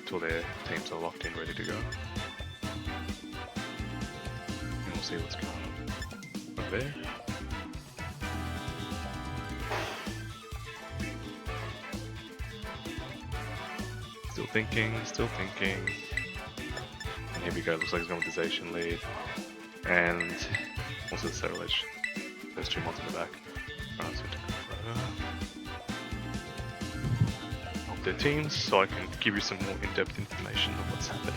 till their teams are locked in, ready to go. And we'll see what's going on from there. Still thinking, still thinking. And here we go, looks like he's going with the Zacian lead. And also the Cerulege. There's 2 mods in the back. Alright, so take a photo of their teams so I can give you some more in-depth information of what's happening.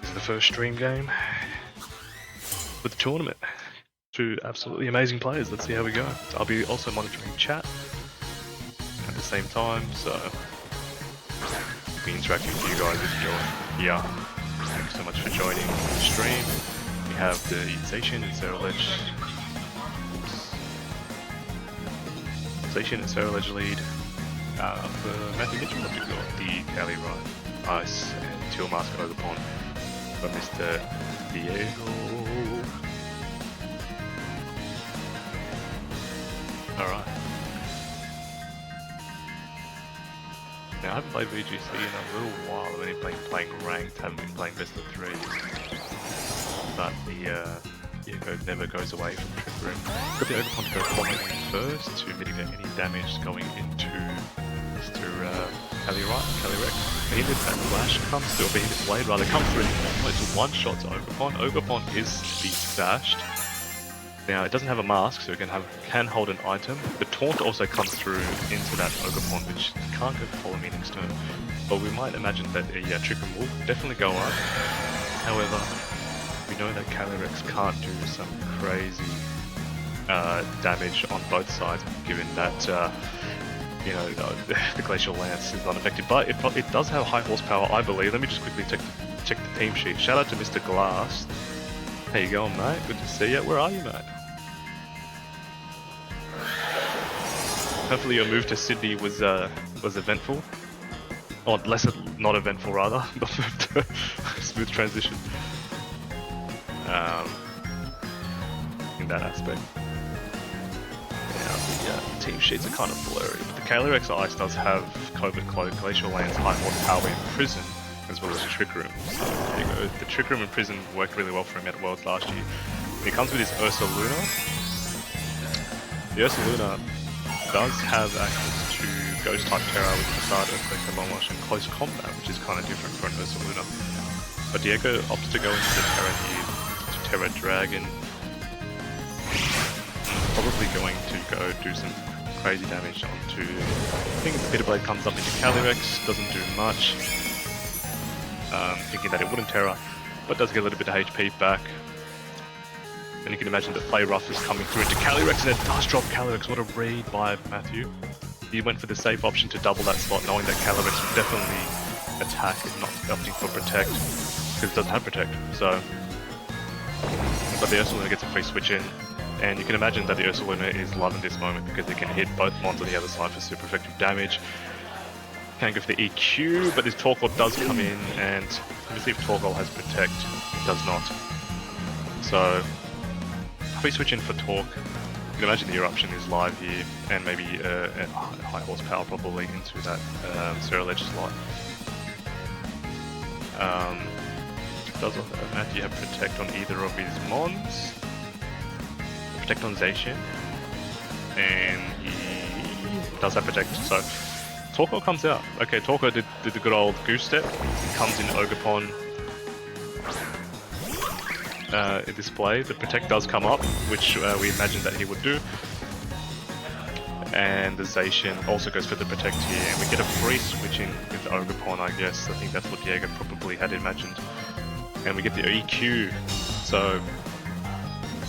This is the first stream game for the tournament. 2 absolutely amazing players. Let's see how we go. I'll be also monitoring chat at the same time, so I'll be interacting with you guys if you're here. Thanks so much for joining the stream. We have the Zacian and Cerulege. Zacian and Cerulege lead. For Matthew Mitchell, we've got the Cali Ride, Ice, and Teal Mask over pond by Mr. Diego. Alright. Now I haven't played VGC in a little while. I've only been playing ranked, haven't been playing best of 3. But the Diego never goes away from Trick Room. Got the Overpond to go Pokémon in first to mitigate any damage going into Mr. Calyrex. Behemoth and Flash comes through, or Behemoth Blade rather, comes through and it's one shot to Overpond. Overpond is speed dashed. Now it doesn't have a mask, so it can hold an item. The taunt also comes through into that Overpond, which can't go for meanings turn. But we might imagine that Trick Room will definitely go up. However, we know that Calyrex can't do some crazy damage on both sides, given that the Glacial Lance is unaffected. But it does have high horsepower, I believe. Let me just quickly check the team sheet. Shout out to Mr. Glass. How you going, mate? Good to see you. Where are you, mate? Hopefully your move to Sydney was eventful. Or not eventful rather. Smooth transition. In that aspect. Now the team sheets are kind of blurry, but the Calyrex Ice does have Covert Cloak, Glacial Lance, High Horsepower in Prison, as well as Trick Room. So there you go. The Trick Room in Prison worked really well for him at Worlds last year. And he comes with his Ursaluna. The Ursaluna does have access to Ghost type Terra with Facade, Earthquake, Long Rush, and Close Combat, which is kind of different for an Ursaluna. But Diego opts to go into the Terra here, to Terra Dragon. Probably going to go do some crazy damage onto, I think the Bitter Blade comes up into Calyrex, doesn't do much. Thinking that it wouldn't Terra, but does get a little bit of HP back. And you can imagine that Play Rough is coming through into Calyrex, and it does drop Calyrex. What a read by Matthew. He went for the safe option to double that slot, knowing that Calyrex would definitely attack and not opting for Protect, because it doesn't have Protect. So, but the Ursaluna gets a free switch in, and you can imagine that the Ursaluna is loving this moment because it can hit both mons on the other side for super effective damage. Can't go for the EQ, but this Torkoal does come in, and let me see if Torkoal has Protect. It does not. So, free switch in for Torque. You can imagine the Eruption is live here, and maybe a high horsepower probably into that Cerulege slot. Does Matthew have Protect on either of his mons? Protect on Zacian, and he does have Protect, so Torkoal comes out. Okay, Torkoal did the good old goose step, comes in Ogerpon. Display, the Protect does come up, which we imagined that he would do. And the Zacian also goes for the Protect here, and we get a free switch in with Ogerpon, I guess. I think that's what Diego probably had imagined. And we get the EQ, so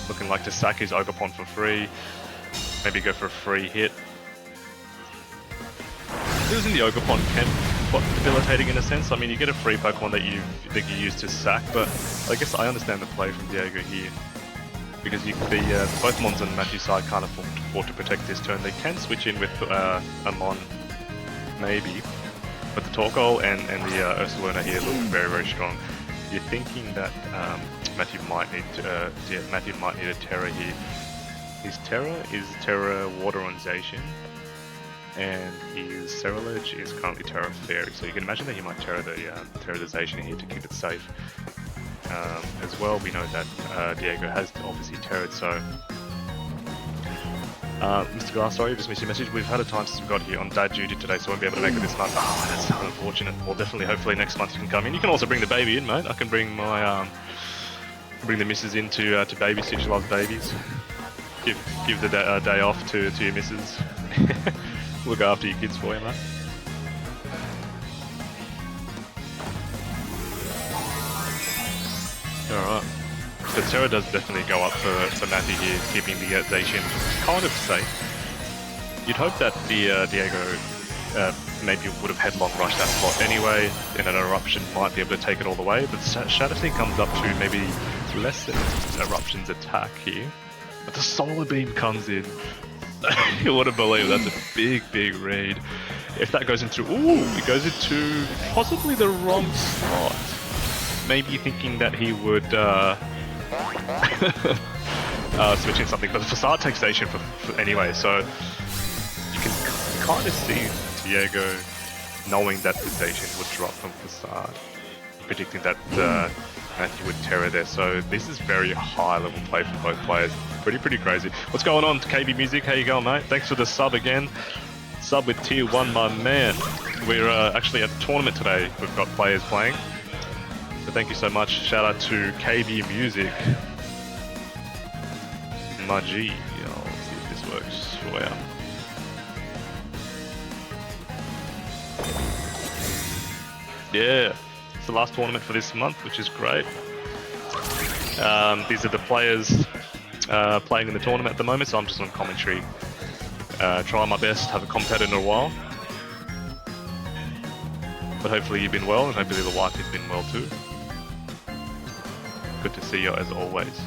looking like to sack his Ogerpon for free, maybe go for a free hit. Losing the Ogerpon can be quite debilitating in a sense. I mean, you get a free Pokemon that you use to sack, but I guess I understand the play from Diego here, because both mons on Matthew's side can't afford to Protect this turn. They can switch in with a mon, maybe, but the Torkoal and the Ursaluna here look very, very strong. You're thinking that Matthew might need a Terra here. His Terra is Terra Water on Zacian, and his Cerulege is currently Terra Fairy. So you can imagine that he might Terra the Zacian here to keep it safe. As well, we know that Diego has obviously Terra'd, so Mr. Glass, sorry, just missed your message. We've had a time since we got here on dad duty today, so I won't be able to make it this month. Oh, that's so unfortunate. Well, definitely, hopefully next month you can come in. You can also bring the baby in, mate. I can bring my bring the missus in to babysit. She loves babies. Give the day off to your missus. Look after your kids for you, mate. Alright. So Terra does definitely go up for Matthew here, keeping the Zacian kind of safe. You'd hope that the Diego maybe would have headlong rushed that slot anyway, and an Eruption might be able to take it all the way, but Shadow Sneak comes up to maybe less than Eruption's attack here. But the Solar Beam comes in. You wouldn't believe that's a big read. If that goes into... Ooh, it goes into possibly the wrong slot. Maybe thinking that he would switch in something, but the Facade takes Zacian for anyway, so you can kind of see Diego knowing that the Zacian would drop from Facade, predicting that Matthew would Terra there, so this is very high level play from both players. Pretty crazy. What's going on, KB Music? How you going, mate? Thanks for the sub again. Sub with tier 1, my man. We're actually at the tournament today. We've got players playing. So thank you so much. Shout out to KB Music. My G. I'll see if this works for you. Yeah, it's the last tournament for this month, which is great. These are the players playing in the tournament at the moment, so I'm just on commentary. Trying my best, haven't commentated in a while. But hopefully you've been well, and hopefully the wife has been well too. Good to see you as always.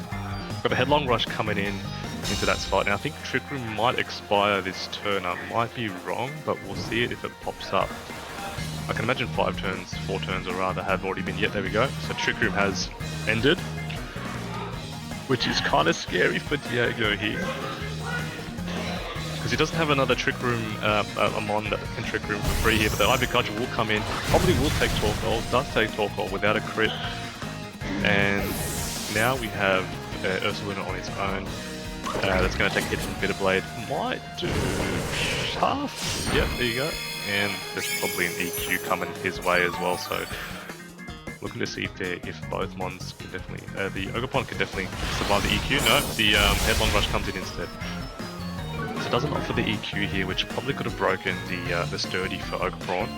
Got a Headlong Rush coming into that spot. Now I think Trick Room might expire this turn. I might be wrong, but we'll see it if it pops up. I can imagine 4 turns or rather have already been. Yet there we go. So Trick Room has ended, which is kind of scary for Diego here. Because he doesn't have another Trick Room Amon that can Trick Room for free here, but the Ivy Gudge will come in, probably will take Torkoal, does take Torkoal without a crit. And now we have Ursuluna on its own. That's going to take a hit from Bitterblade. Might do half. Yep, there you go. And there's probably an EQ coming his way as well, so looking to see if both Mons can definitely... the Ogerpon can definitely survive the EQ. No, the Headlong Rush comes in instead. So it doesn't opt for the EQ here, which probably could have broken the Sturdy for Ogerpon.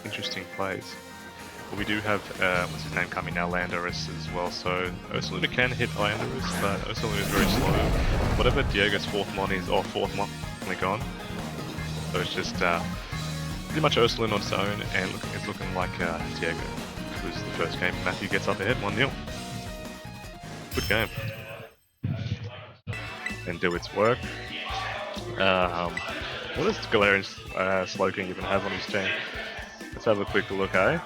Interesting plays. But we do have, what's his name coming now, Landorus as well, so Ursuluna can hit Landorus, but Ursuluna is very slow. Whatever Diego's fourth mon is, or fourth mon is gone. So it's just pretty much Ursuluna on its own, and it's looking like Diego loses the first game. Matthew gets up ahead, 1-0. Good game. And do its work. What does Galarian Slowking even have on his team? Let's have a quick look, eh?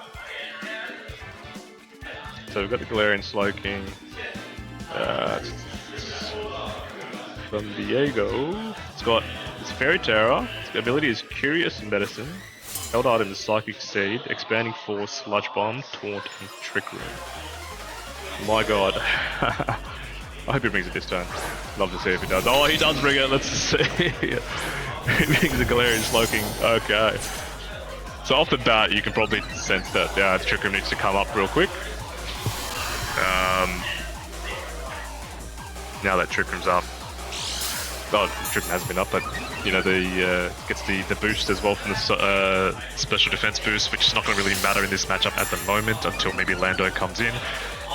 So we've got the Galarian Slowking from Diego. It's got its Fairy Terror. Its ability is Curious Medicine. Held item is Psychic Seed, Expanding Force, Sludge Bomb, Taunt, and Trick Room. My god. I hope he brings it this turn. Love to see if he does. Oh, he does bring it. Let's see. He brings the Galarian Slowking. Okay. So off the bat, you can probably sense that the Trick Room needs to come up real quick. Now that Trick Room's up. Oh, Trick Room hasn't been up, but you know, gets the boost as well from the special defense boost, which is not going to really matter in this matchup at the moment until maybe Lando comes in.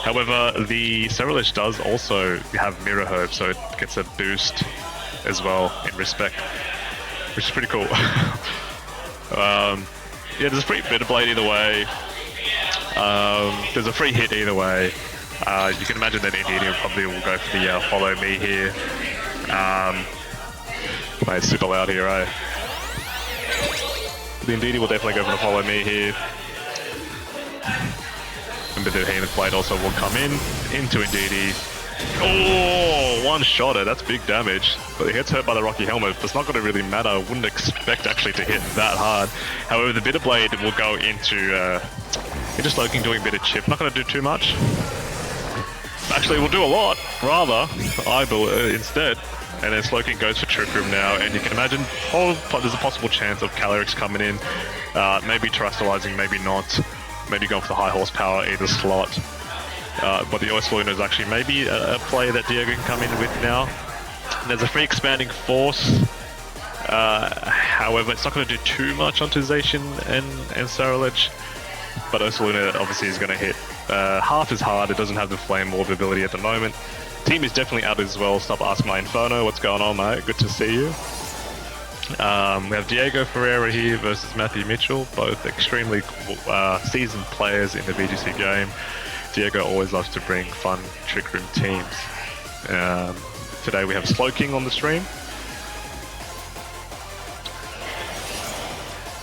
However, the Cerulege does also have Mirror Herb, so it gets a boost as well in respect, which is pretty cool. Yeah, there's a free Bitterblade either way. There's a free hit either way. You can imagine that Indeedee probably will go for the Follow Me here. Mate, it's super loud here, eh? The Indeedee will definitely go for the Follow Me here. the Behemoth Blade also will come in, into Indeedee. Oh, one shotter, that's big damage. But he gets hurt by the Rocky Helmet, but it's not going to really matter. I wouldn't expect actually to hit that hard. However, the Bitter Blade will go into Slowking, doing a bit of chip. Not going to do too much. Actually, we'll do a lot, rather, I believe, instead. And then Slowking goes for Trick Room now, and you can imagine there's a possible chance of Calyrex coming in, maybe terrestrializing, maybe not, maybe going for the high horsepower, either slot. But the Ursaluna is actually maybe a play that Diego can come in with now. And there's a free expanding force. However, it's not going to do too much onto Zacian and Sarilege. But Ursaluna obviously is going to hit half as hard. It doesn't have the Flame Orb ability at the moment. Team is definitely out as well. Stop asking my Inferno. What's going on, mate? Good to see you. We have Diego Ferreira here versus Matthew Mitchell, both extremely seasoned players in the VGC game. Diego always loves to bring fun Trick Room teams. Today we have Slowking on the stream.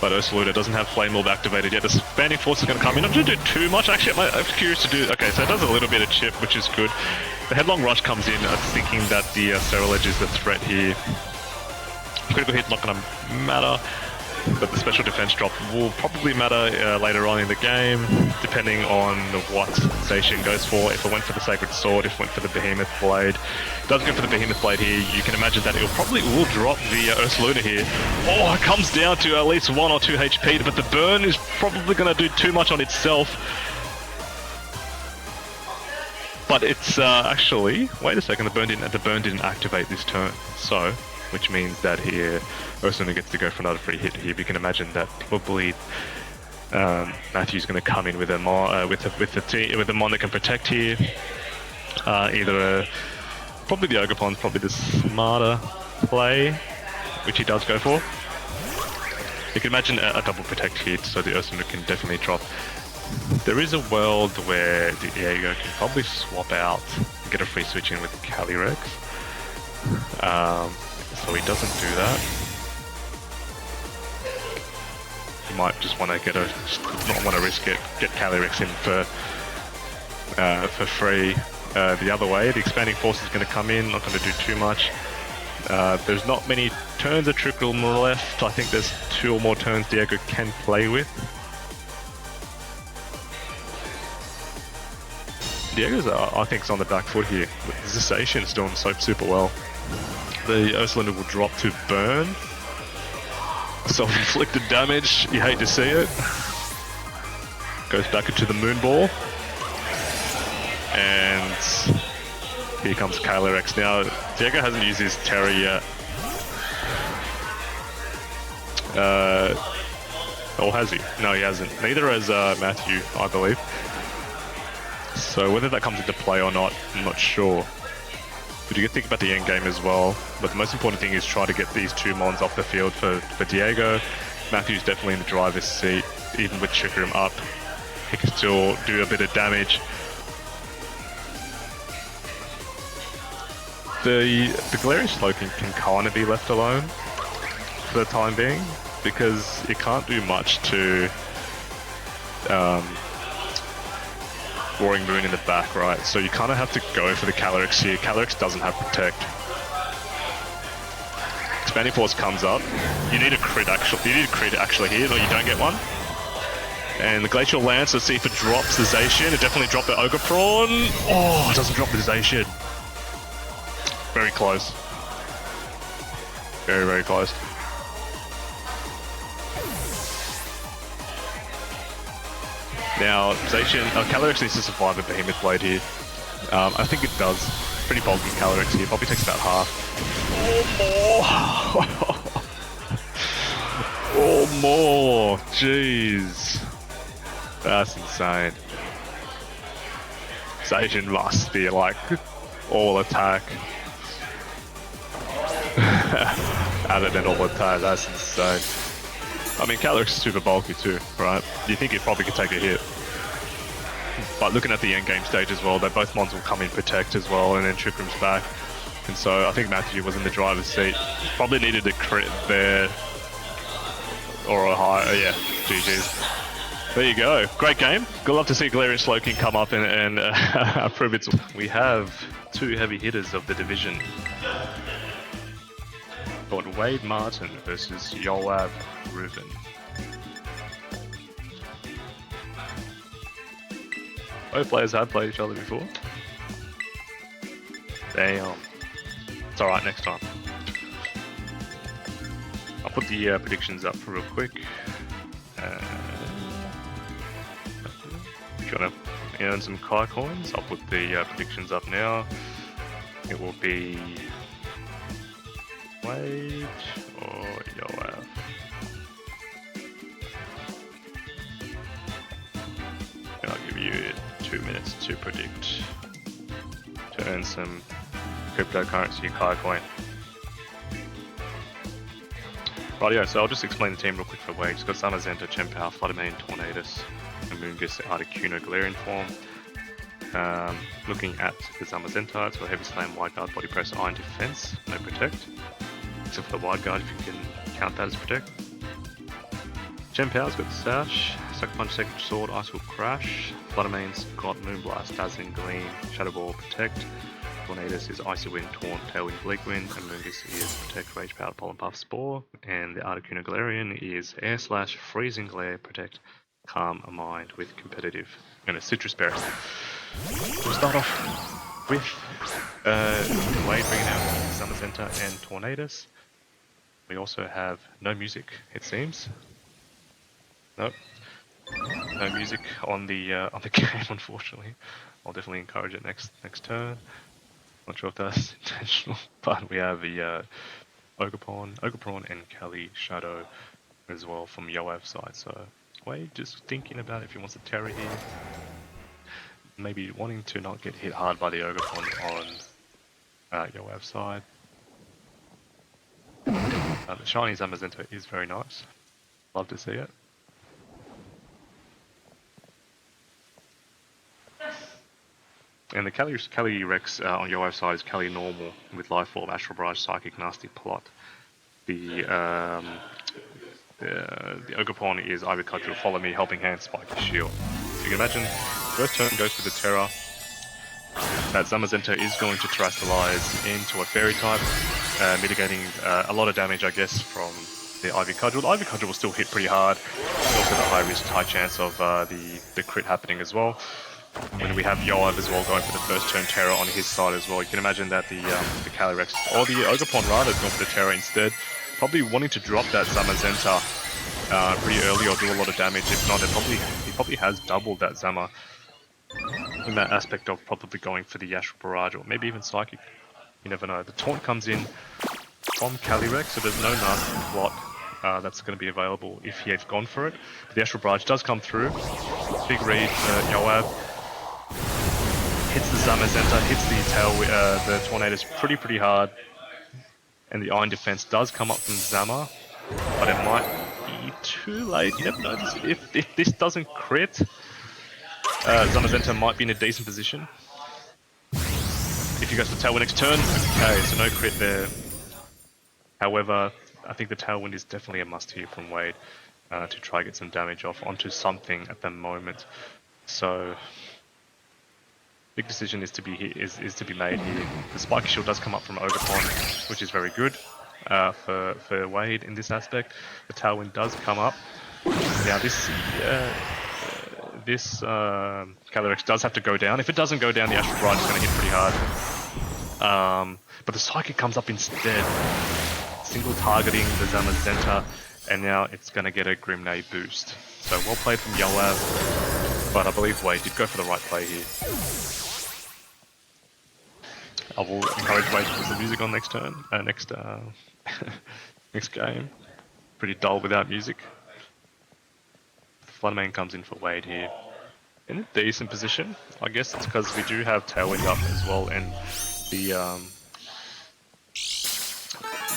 But Ursaluna doesn't have Flame Orb activated yet. The Expanding Force is going to come in. I'm going to do too much. Actually, I'm curious to do... Okay, so it does a little bit of chip, which is good. The Headlong Rush comes in. I'm thinking that the Sarilege is the threat here. Critical hit's not going to matter. But the special defense drop will probably matter later on in the game, depending on what Zacian goes for. If it went for the Sacred Sword, if it went for the Behemoth Blade. It does go for the Behemoth Blade here. You can imagine that it will drop the Ursaluna here. Oh, it comes down to at least 1 or 2 HP, but the burn is probably going to do too much on itself. But it's actually... Wait a second, the burn didn't activate this turn. So, which means that here... Ursaluna gets to go for another free hit here. You can imagine that probably Matthew's going to come in with a mon that can protect here. Probably the Ogerpon's probably the smarter play, which he does go for. You can imagine a double protect here, so the Ursaluna can definitely drop. There is a world where Diego can probably swap out and get a free switch in with Calyrex. So he doesn't do that. You might just want to not want to risk it. Get Calyrex in for free. The other way, the Expanding Force is going to come in. Not going to do too much. There's not many turns of Trick Room left. I think there's 2 or more turns Diego can play with. Diego's, I think, is on the back foot here. Zacian's doing super well. The Ursaluna will drop to burn. Self-inflicted damage, you hate to see it. Goes back into the Moonball. And here comes Calyrex. Now, Diego hasn't used his Terra yet. Or has he? No, he hasn't. Neither has Matthew, I believe. So whether that comes into play or not, I'm not sure. But you can think about the end game as well. But the most important thing is try to get these 2 mons off the field for Diego. Matthew's definitely in the driver's seat, even with Trick Room up. He can still do a bit of damage. The Galarian Slowking can kind of be left alone for the time being, because it can't do much to Roaring Moon in the back, right? So you kind of have to go for the Calyrex here. Calyrex doesn't have Protect. Expanding Force comes up. You need a crit actually here. No, you don't get one. And the Glacial Lance, let's see if it drops the Zacian. It definitely dropped the Ogre Prawn. Oh, it doesn't drop the Zacian. Very close. Very, very close. Now, Calyrex needs to survive a Behemoth Blade here. I think it does. Pretty bulky Calyrex here. Probably takes about half. Or more. Jeez. That's insane. Zacian must be like all attack. Other than all attack, that's insane. I mean, Calyrex is super bulky too, right? You think it probably could take a hit. But looking at the end game stage as well, that both mons will come in Protect as well, and then Trick Room's back. And so I think Matthew was in the driver's seat. Probably needed a crit there. Or a high, yeah, GG's. There you go. Great game. Good love to see Galarian Slowking come up and prove its... We have two heavy hitters of the division. Got Wade Martin versus Yoav Ruben. Both players have played each other before. Damn. It's alright next time. I'll put the predictions up real quick. If you want to earn some Kai coins, I'll put the predictions up now. It will be Wade or Yoav. And I'll give you 2 minutes to predict, to earn some cryptocurrency Kai coin. Rightio, so I'll just explain the team real quick for Wade. He's got Zamazenta, Chempower, Fluttermane, Tornadus, and Moongus, Articuno, Galarian form. Looking at the Zamazenta, it's got Heavy Slam, Wide Guard, Body Press, Iron Defense, no Protect. Except for the Wide Guard, if you can count that as Protect. Chempower's got Sash, Sucker Punch, Sacred Sword, Ice Whip, Crash. Fluttermane's got Moonblast, Dazzling Gleam, Shadow Ball, Protect. Tornadus is Icy Wind, Taunt, Tailwind, Bleak Wind, and Moongus is Protect, Rage Power, Pollen Puff, Spore, and the Articuno Galarian is Air Slash, Freezing Glare, Protect, Calm a Mind with Competitive, and a Citrus Berry. We'll start off with Wade bringing out Zamazenta and Tornadus. We also have no music, it seems. Nope. No music on the game, unfortunately. I'll definitely encourage it next turn. Not sure if that's intentional, but we have the Ogerpon and Kali Shadow as well from Yoav's side. So Wade just thinking about if he wants to Terra here. Maybe wanting to not get hit hard by the Ogerpon on Yoav's side. The shiny Zamazenta is very nice. Love to see it. And the Kali Rex on Yoav's side is Kali Normal with Life Form, Astral Barrage, Psychic, Nasty Plot. The Ogerpon is Ivy Cudgel, Follow Me, Helping Hand, Spike, Shield. So you can imagine, first turn goes for the Terra. That Zamazenta is going to Terastallize into a Fairy type, mitigating a lot of damage, I guess, from the Ivy Cudgel. The Ivy Cudgel will still hit pretty hard. There's also the high risk, high chance of the crit happening as well. When we have Yoav as well going for the first turn Terra on his side as well, you can imagine that the Calyrex, or the Ogerpon rather, is going for the Terra instead. Probably wanting to drop that Zamazenta pretty early or do a lot of damage. If not, he probably has doubled that Zama in that aspect of probably going for the Astral Barrage or maybe even Psychic. You never know. The Taunt comes in from Calyrex, so there's no nasty plot that's going to be available if he had gone for it. But the Astral Barrage does come through. Big read, Yoav. Hits the Zamazenta, hits the Tornadus pretty hard. And the Iron Defense does come up from Zama, but it might be too late. You never know. If this doesn't crit, Zamazenta might be in a decent position. If he goes for Tailwind next turn, okay, so no crit there. However, I think the Tailwind is definitely a must here from Wade to try to get some damage off onto something at the moment. So, big decision is to be made here. The Spike Shield does come up from Ogerpon, which is very good for Wade in this aspect. The Tailwind does come up. Now this Calyrex does have to go down. If it doesn't go down, the Astral Barrage is going to hit pretty hard. But the Psychic comes up instead, single targeting the Zamazenta, and now it's going to get a Grimnay boost. So well played from Yoav, but I believe Wade did go for the right play here. I will encourage Wade to put the music on next turn, next game. Pretty dull without music. Fluttermane comes in for Wade here. In a decent position. I guess it's because we do have Tailwind up as well, and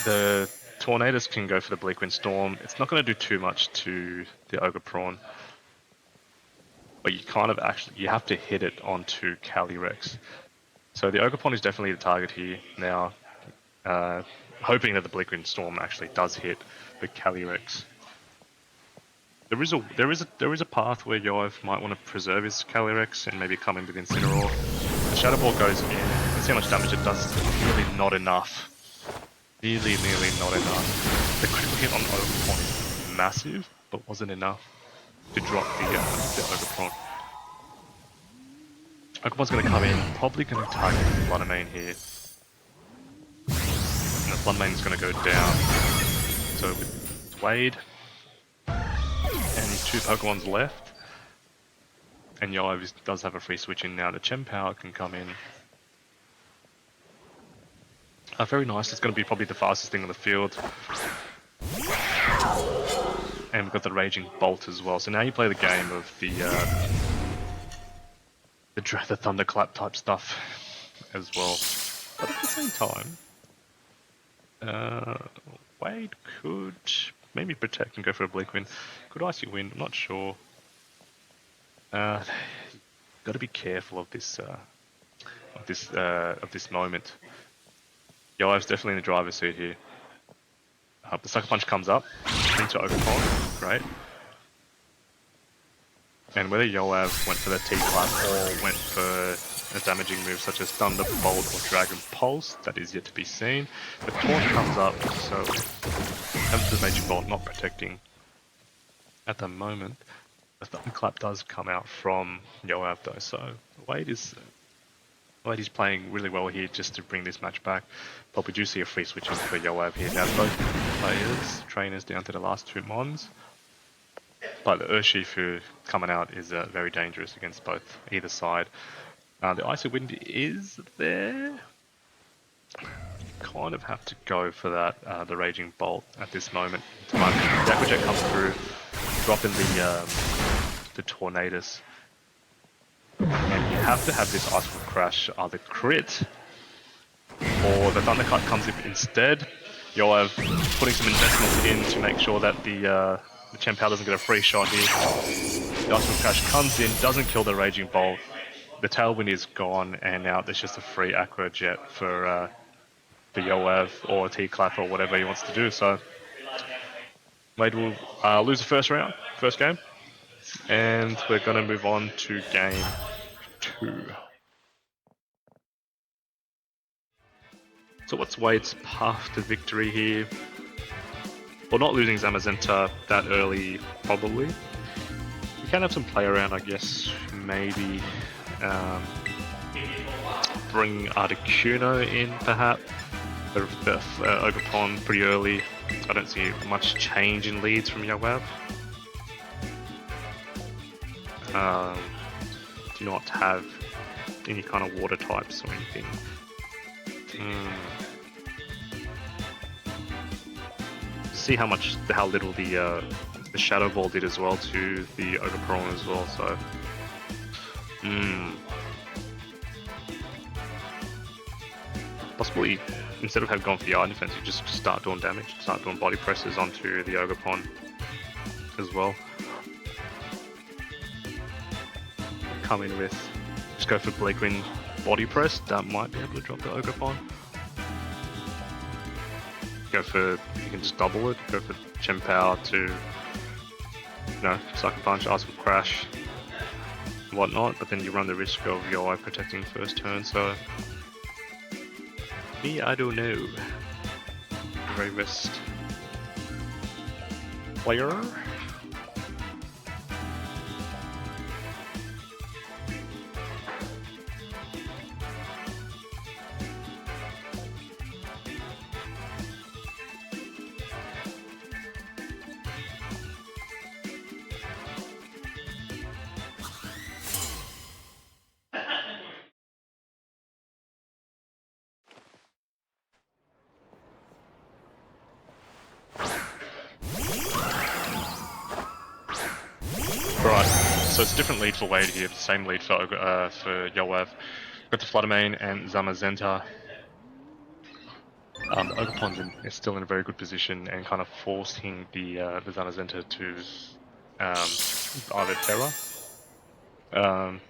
the Tornadus can go for the Bleakwind Storm. It's not going to do too much to the Ogerpon, but you have to hit it onto Calyrex. So the Ogerpon is definitely the target here now, hoping that the Bleakwind Storm actually does hit the Calyrex. there is a path where Yoav might want to preserve his Calyrex and maybe come in with Incineroar. The Shadow Ball goes in. Let's see how much damage it does. Really not enough. Really, nearly not enough. The critical hit on Ogerpon is massive, but wasn't enough to drop the Ogerpon. Ogerpon's going to come in, probably going to target Floodamane here. And the Floodamane's going to go down. So with Wade and his 2 Pokemons left, and Yoav does have a free switch in now. The Chempower can come in. Very nice. It's going to be probably the fastest thing on the field. And we've got the Raging Bolt as well. So now you play the game of the Thunderclap type stuff as well. But at the same time, Wade could maybe protect and go for a Blink Wind. Could Icy Wind, I'm not sure. Got to be careful of this moment. Yoav's definitely in the driver's seat here. The Sucker Punch comes up into Ogerpon, great. And whether Yoav went for the T-Clap or went for a damaging move such as Thunderbolt or Dragon Pulse, that is yet to be seen. The Taunt comes up, so the Raging Bolt not protecting at the moment. The Thunderclap does come out from Yoav though, so Wade is playing really well here just to bring this match back. But we do see a free switch in for Yoav here. Now both trainers down to the last 2 Mons. But the Urshifu coming out is very dangerous against either side. The Icy Wind is there. You kind of have to go for that, the Raging Bolt at this moment. The Aqua Jet comes through, dropping the Tornadus. And you have to have this Ice Wall Crash either crit or the Thundercut comes in instead. Yoav putting some investments in to make sure that the Chempower doesn't get a free shot here. The Ice Wall Crash comes in, doesn't kill the Raging Bolt. The Tailwind is gone, and now there's just a free Aqua Jet for Yoav or T-Clap or whatever he wants to do. So Wade will lose the first game. And we're going to move on to game 2. So what's Wade's path to victory here? Well, not losing Zamazenta that early, probably. You can have some play around, I guess. Maybe bring Articuno in, perhaps. Ogerpon pretty early. I don't see much change in leads from Yoav. Do not have any kind of water types or anything. See how little the Shadow Ball did as well to the Ogerpon as well. So, possibly instead of having gone for the Iron Defense, you just start doing damage, start doing body presses onto the Ogerpon as well. Come in with, just go for Blink Wind body press, that might be able to drop the Ogerpon. You can just double it, go for Chempower to, Sucker Punch, Ice Wall Crash, whatnot, but then you run the risk of your eye protecting first turn, so I don't know. Very best player. So it's a different lead for Wade here, same lead for Yoav. Got the Floodamane and Zamazenta. Ogerpon is still in a very good position and kind of forcing the Zamazenta to either Terra.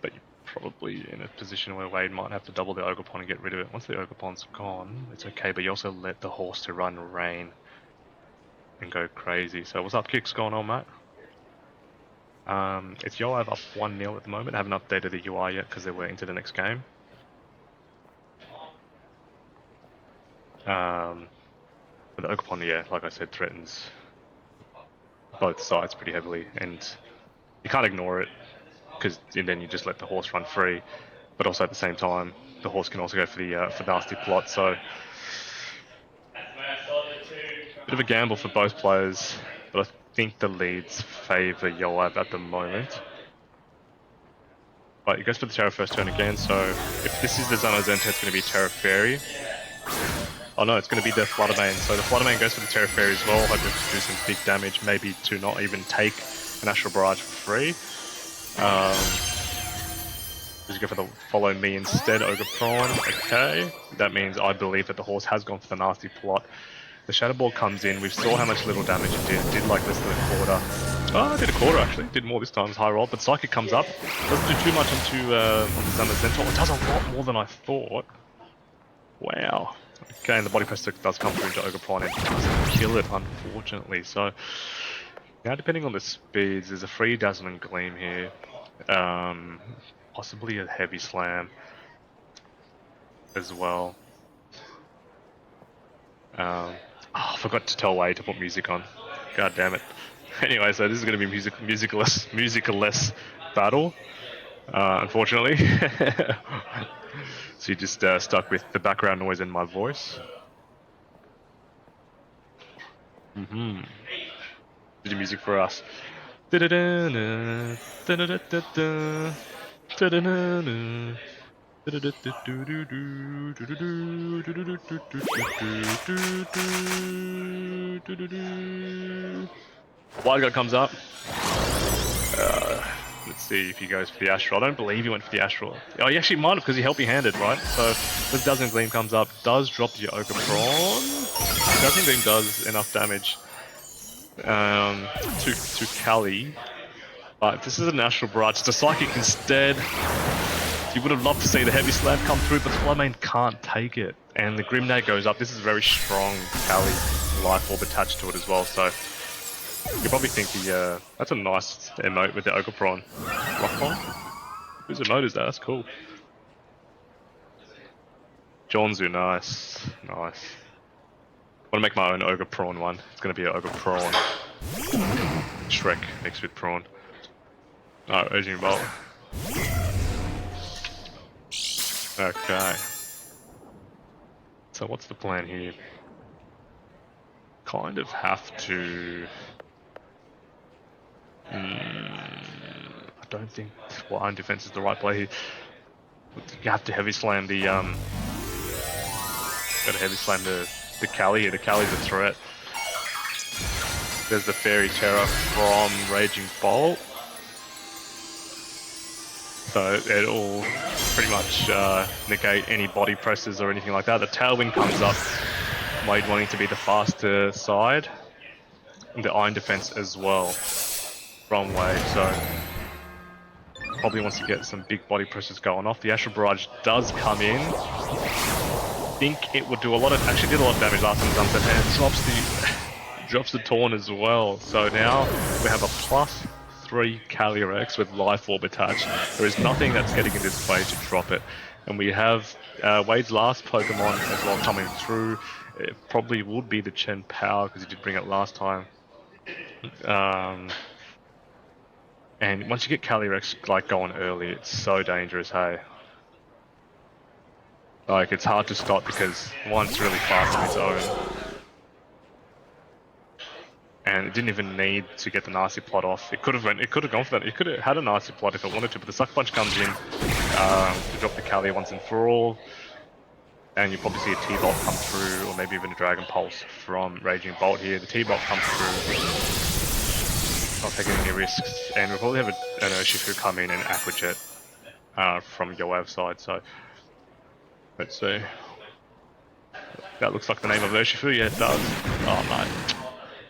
But you're probably in a position where Wade might have to double the Ogerpon and get rid of it. Once the Ogerpon's gone, it's okay, but you also let the horse to run rain and go crazy. So what's up, kicks going on, mate? It's Yoav up 1-0 at the moment. I haven't updated the UI yet because they were into the next game. But the Ogerpon, yeah, like I said, threatens both sides pretty heavily, and you can't ignore it because then you just let the horse run free. But also at the same time, the horse can also go for the nasty plot. So bit of a gamble for both players, but I think the leads favour Yoav at the moment. But he goes for the Terra first turn again, so if this is the Zamazenta, it's going to be Terra Fairy. Oh no, it's going to be the Fluttermane. So the Fluttermane goes for the Terra Fairy as well, hoping to do some big damage, maybe to not even take an Astral Barrage for free. Just go for the Follow Me instead, Ogre Prawn. Okay, that means I believe that the horse has gone for the nasty plot. The Shadow Ball comes in, we saw how much little damage it did. It did like less than a quarter. Oh, I did a quarter actually. Did more this time, it's high roll. But Psychic comes up. Doesn't do too much onto Zamazenta. It does a lot more than I thought. Wow. Okay, and the Body Press does come through into Ogre Prawn and doesn't kill it, unfortunately. So, now depending on the speeds, there's a free Dazzling Gleam here. Possibly a Heavy Slam as well. I forgot to tell Wade to put music on. God damn it. Anyway, so this is going to be musicalless battle, unfortunately. So you just stuck with the background noise and my voice. Did your music for us. Wild Guard comes up. Let's see if he goes for the Astral. I don't believe he went for the Astral. Oh, he actually might have because he helped me handed, right? So this Dazzling Gleam comes up, does drop the Ogre Prawn. Dazzling Gleam does enough damage to Kali. But this is an Astral Barrage. It's a Psychic instead. You would have loved to see the Heavy Slam come through, but the Fluttermane can't take it. And the Grimnade goes up. This is very strong Kali Life Orb attached to it as well, so you probably think that's a nice emote with the Ogre Prawn. Rockbomb? Whose emote is that? That's cool. Jonzu, nice. Nice. I want to make my own Ogre Prawn one. It's going to be an Ogre Prawn. Shrek mixed with prawn. Alright, Raging Bolt. Okay. So what's the plan here? Kind of have to... I don't think Iron Defense is the right play here. You have to Heavy Slam the gotta Heavy Slam the Kali here. The Kali's a threat. There's the Fairy Terror from Raging Bolt. So it'll pretty much negate any body presses or anything like that. The Tailwind comes up, Wade wanting to be the faster side. And the Iron Defense as well from Wade, so probably wants to get some big body presses going off. The Astral Barrage does come in. I think it would do a lot of, actually did a lot of damage last time it comes in, and it drops the Taunt as well. So now we have a +3 Calyrex with Life Orb attached. There is nothing that's getting in this way to drop it. And we have Wade's last Pokemon as well coming through. It probably would be the Chen Power because he did bring it last time. And once you get Calyrex like going early, it's so dangerous, hey. Like it's hard to stop because one, it's really fast on its own. And it didn't even need to get the nasty plot off. It could have gone for that. It could have had a nasty plot if it wanted to, but the Suck Punch comes in to drop the Kali once and for all. And you probably see a T-Bolt come through, or maybe even a Dragon Pulse from Raging Bolt here. The T-Bolt comes through, not taking any risks, and we'll probably have an Urshifu come in and Aqua Jet from Yoav's side, so let's see. That looks like the name of Urshifu, yeah it does. Oh no.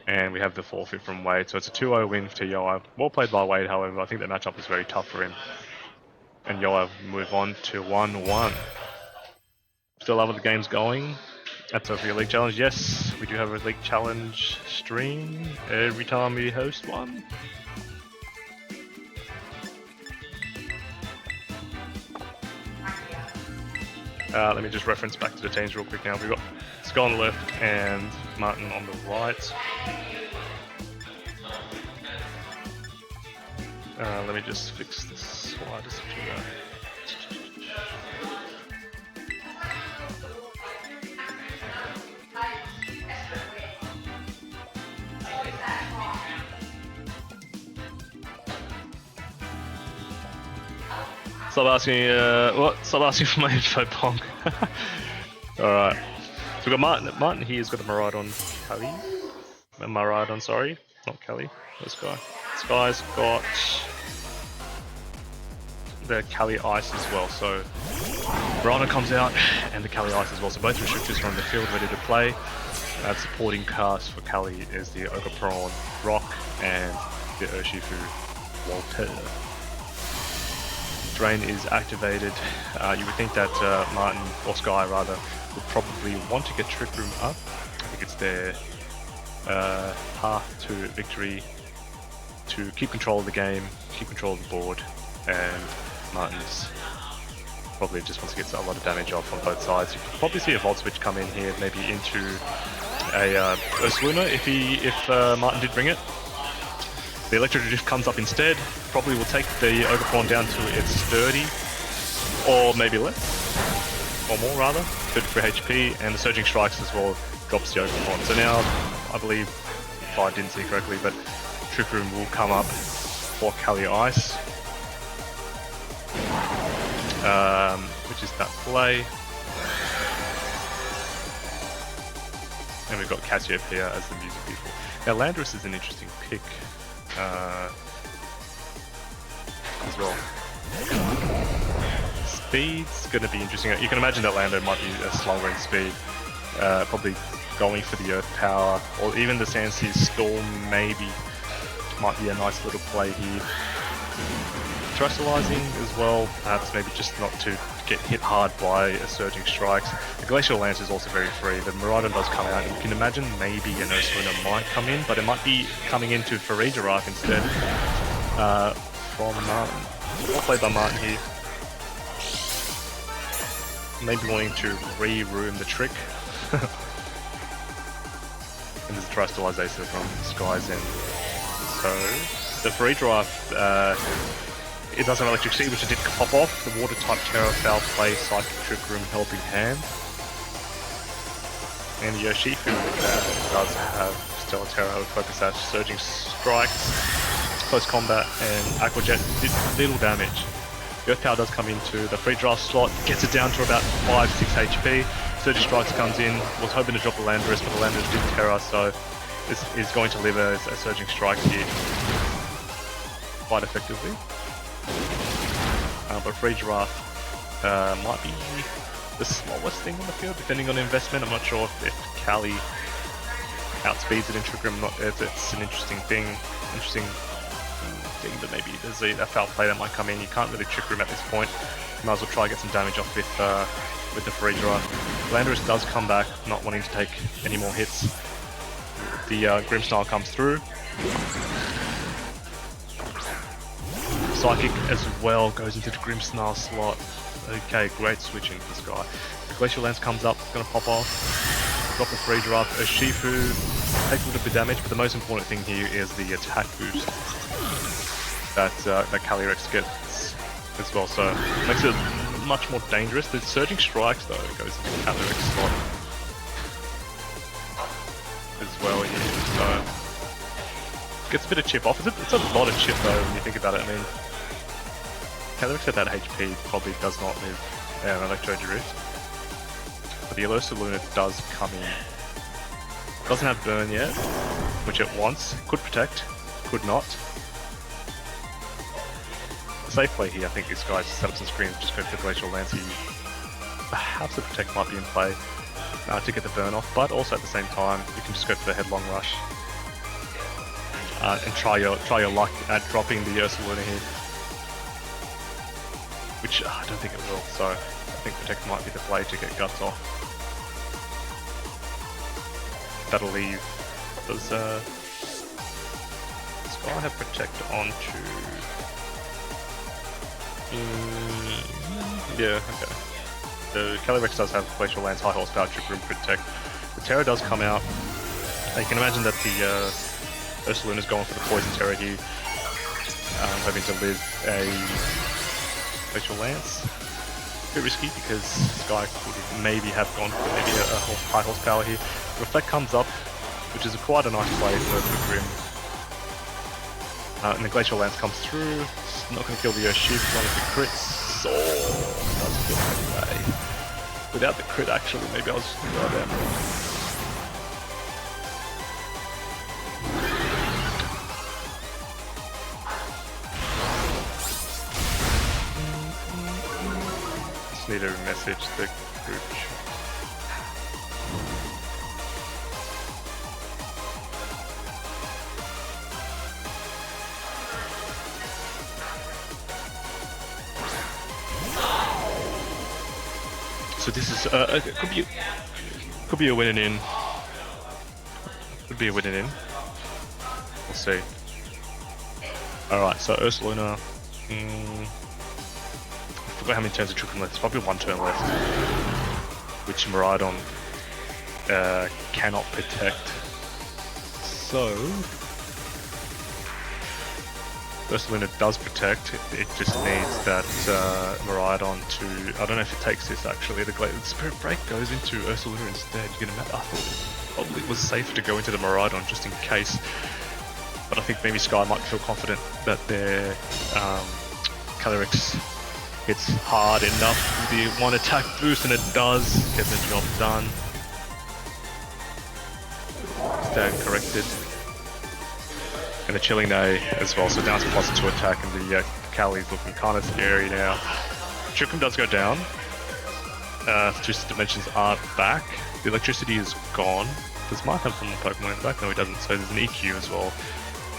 And we have the forfeit from Wade, so it's a 2-0 win to Yoav. Well played by Wade, however, I think the matchup is very tough for him. And Yoav move on to 1-1. Still loving the game's going. That's over your League Challenge. Yes, we do have a League Challenge stream every time we host one. Let me just reference back to the teams real quick now. We've got Sky on the left and Martin on the right. Let me just fix the sliders to that. Stop asking, what? Stop asking for my info, Pong. Alright. So we've got Martin here has got a Miraidon Kelly. Miraidon, sorry. Not Kelly. This guy. This guy's got the Kali Ice as well. So Miraidon comes out and the Kali Ice as well. So both restrictors are on the field ready to play. Supporting cast for Kali is the Ogerpron Rock and the Urshifu Walter. Drain is activated. You would think that Martin, or Sky rather, would probably want to get Trick Room up. I think it's their path to victory to keep control of the game, keep control of the board, and Martin's probably just wants to get a lot of damage off on both sides. You could probably see a Volt Switch come in here, maybe into a Ursaluna if Martin did bring it. The Electro Drift comes up instead, probably will take the Ogerpon down to its 30, or maybe less, or more rather, 33 HP, and the Surging Strikes as well drops the Ogerpon. So now, I believe, if I didn't see correctly, but Trick Room will come up for Kali Ice, which is that play. And we've got Cassiopeia as the music people. Now Landorus is an interesting pick. As well. Speed's going to be interesting. You can imagine that Lando might be slower in speed, probably going for the Earth Power, or even the Sandseas Storm maybe might be a nice little play here. Terrestrializing as well, perhaps maybe just not to get hit hard by a Surging Strikes. The Glacial Lance is also very free. The Miraidon does come out, and you can imagine maybe an Ursaluna might come in, but it might be coming into Farigiraf instead from Martin. Well played by Martin here. Maybe wanting to re-room the trick. And there's a Terrestrialization from Sky's End. So, the Farigiraf, it does have Electric Sea, which it did pop off. The Water type Terra, Foul Play, Psychic Trick Room, Helping Hand. And Yoshifu does have Stellar Terra, Focus Sash, Surging Strikes, Close Combat, and Aqua Jet did little damage. The Earth Power does come into the free draft slot, gets it down to about 5-6 HP. Surging Strikes comes in, was hoping to drop the Landorus, but the Landorus did Terra, so is going to live a Surging Strike here quite effectively. But Free Giraffe might be the slowest thing on the field, depending on investment. I'm not sure if Kali outspeeds it in Trick Room. It's an interesting thing, but maybe there's a foul play that might come in. You can't really Trick Room at this point. You might as well try to get some damage off with the Free Giraffe. Landorus does come back, not wanting to take any more hits. The Grimmsnarl comes through. Psychic as well goes into the Grimmsnarl slot. Okay, great switching for this guy. The Glacial Lance comes up, it's going to pop off. Drop the Free Giraffe. Urshifu takes a little bit of damage, but the most important thing here is the attack boost that Calyrex gets as well. So it makes it much more dangerous. The Surging Strikes though goes into the Calyrex slot as well here. So gets a bit of chip off. It's a lot of chip though when you think about it. I mean, Calyrex at that HP probably does not live an Electro Drift. But the Ursaluna does come in. Doesn't have burn yet, which it wants. Could protect, could not. The safe play here, I think this guy set up some screens, just go for Glacial Lance. Perhaps the protect might be in play to get the burn off, but also at the same time, you can just go for the Headlong Rush and try your luck at dropping the Ursaluna here. Which I don't think it will, so I think Protect might be the play to get Guts off. That'll leave. Does Sky have Protect onto... yeah, okay. the Calyrex does have Glacial Lance, high horsepower, Trick Room, Protect. The Terra does come out. You can imagine that the Ursaluna's going for the Poison Terra here, hoping to live a Glacial Lance. A bit risky because Sky could maybe have gone for maybe a high horsepower here. Reflect comes up, which is quite a nice play for Grim. And the Glacial Lance comes through. It's not going to kill the Shiv, as long as the crits. So does kill anyway. Without the crit, actually, maybe I'll just go down. Just need to message the group. So this is could be a win and in. Could be a win and in. We'll see. All right, so Ursaluna. I forgot how many turns of Trick Room left. There's probably one turn left, which Miraidon cannot protect. So Ursaluna does protect. It just needs that Miraidon to. I don't know if it takes this actually. The Spirit Break goes into Ursaluna instead. You can imagine. I thought probably it was safer to go into the Miraidon just in case. But I think maybe Sky might feel confident that their Calyrex hits hard enough with the one attack boost, and it does get the job done. Stag corrected. And the Chilling Day as well, so down to +2 attack, and the Cali's looking kind of scary now. Trick Room does go down. Twisted Dimensions are back. The electricity is gone. Does Mark have some Pokemon in the back? No, he doesn't, so there's an EQ as well.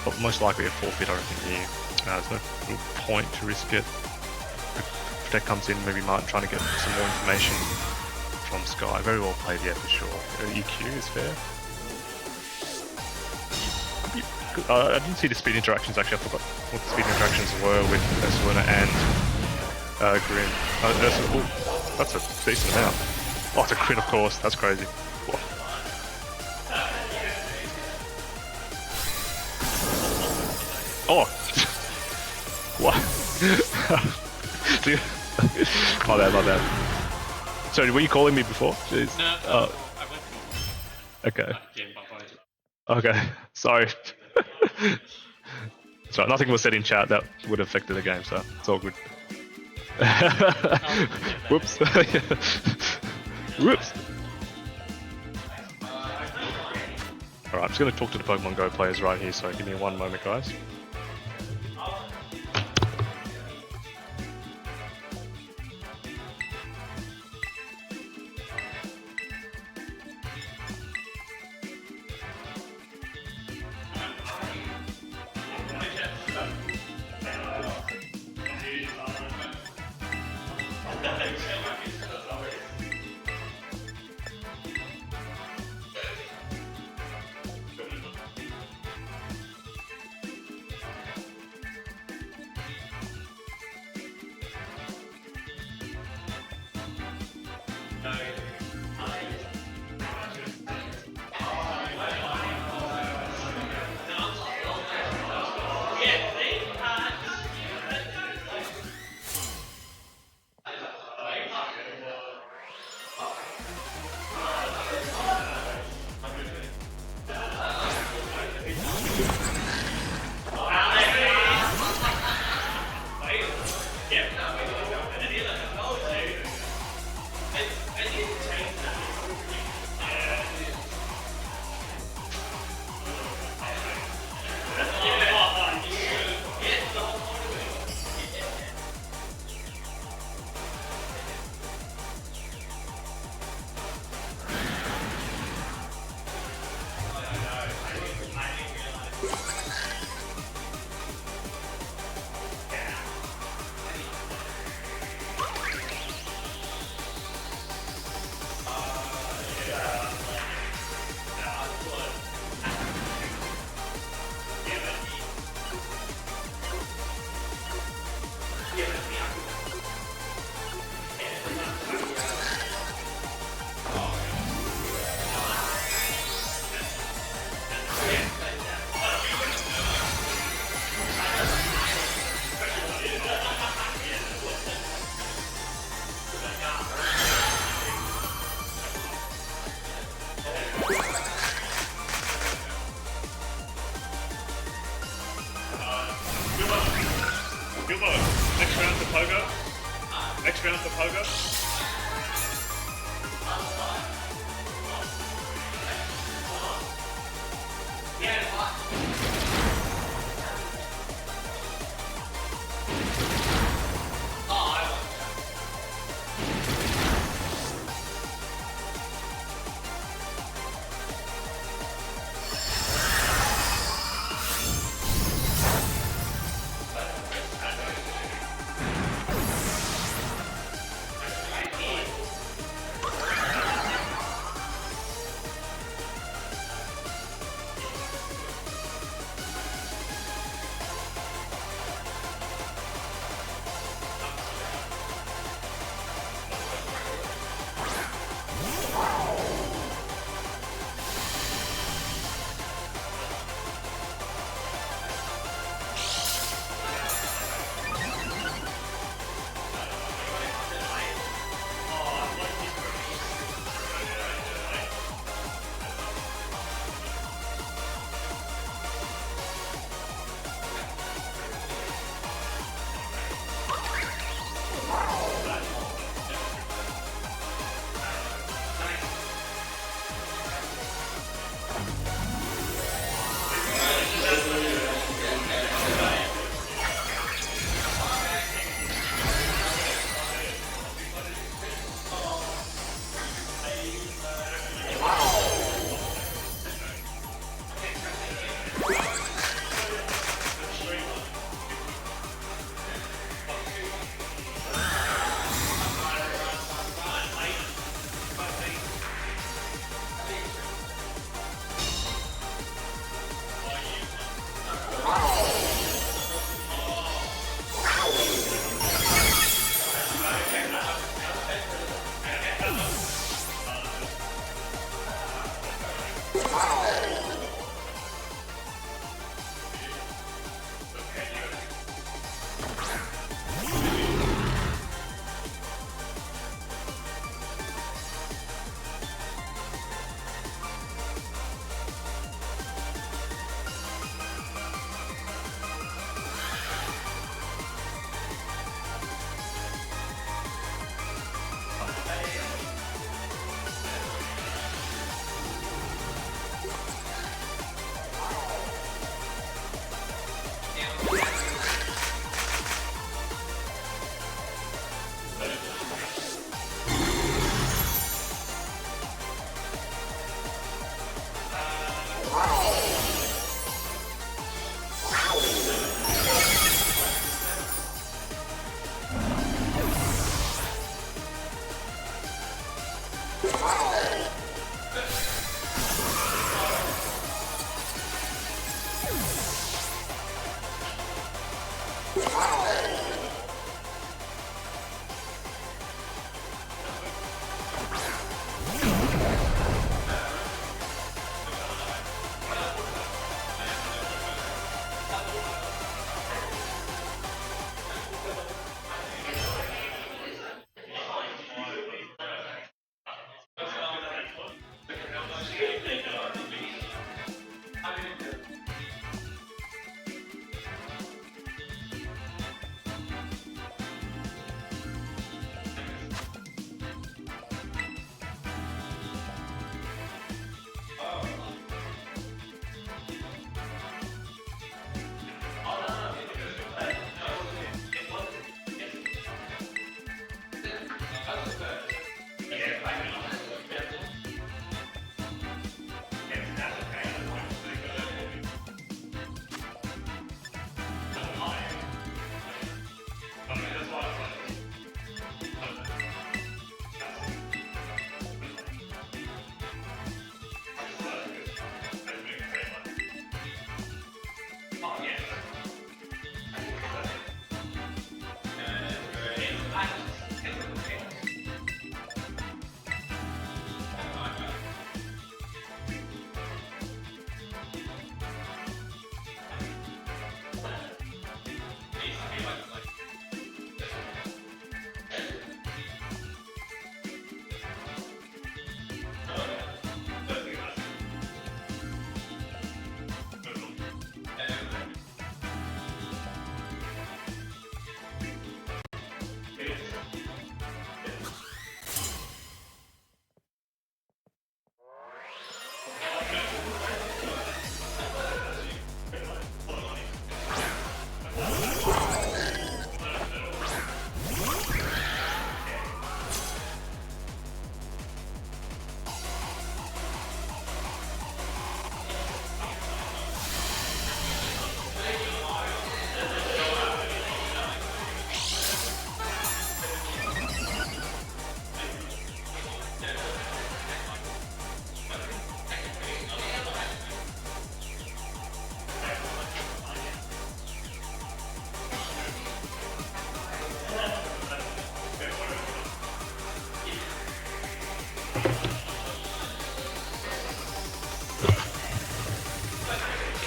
But most likely a forfeit, I reckon, here. There's no real point to risk it. Protect comes in, maybe Martin trying to get some more information from Sky. Very well played, yeah, for sure. EQ is fair. I didn't see the speed interactions actually. I forgot what the speed interactions were with Ursaluna and Grim. Oh, that's a decent amount. Oh, it's a crit, of course. That's crazy. Whoa. Oh! What? My bad. Sorry, were you calling me before? Jeez. No, I went for okay. Okay, sorry. So nothing was said in chat that would have affected the game, so it's all good. Whoops. Whoops. Alright, I'm just going to talk to the Pokemon Go players right here, so give me one moment, guys.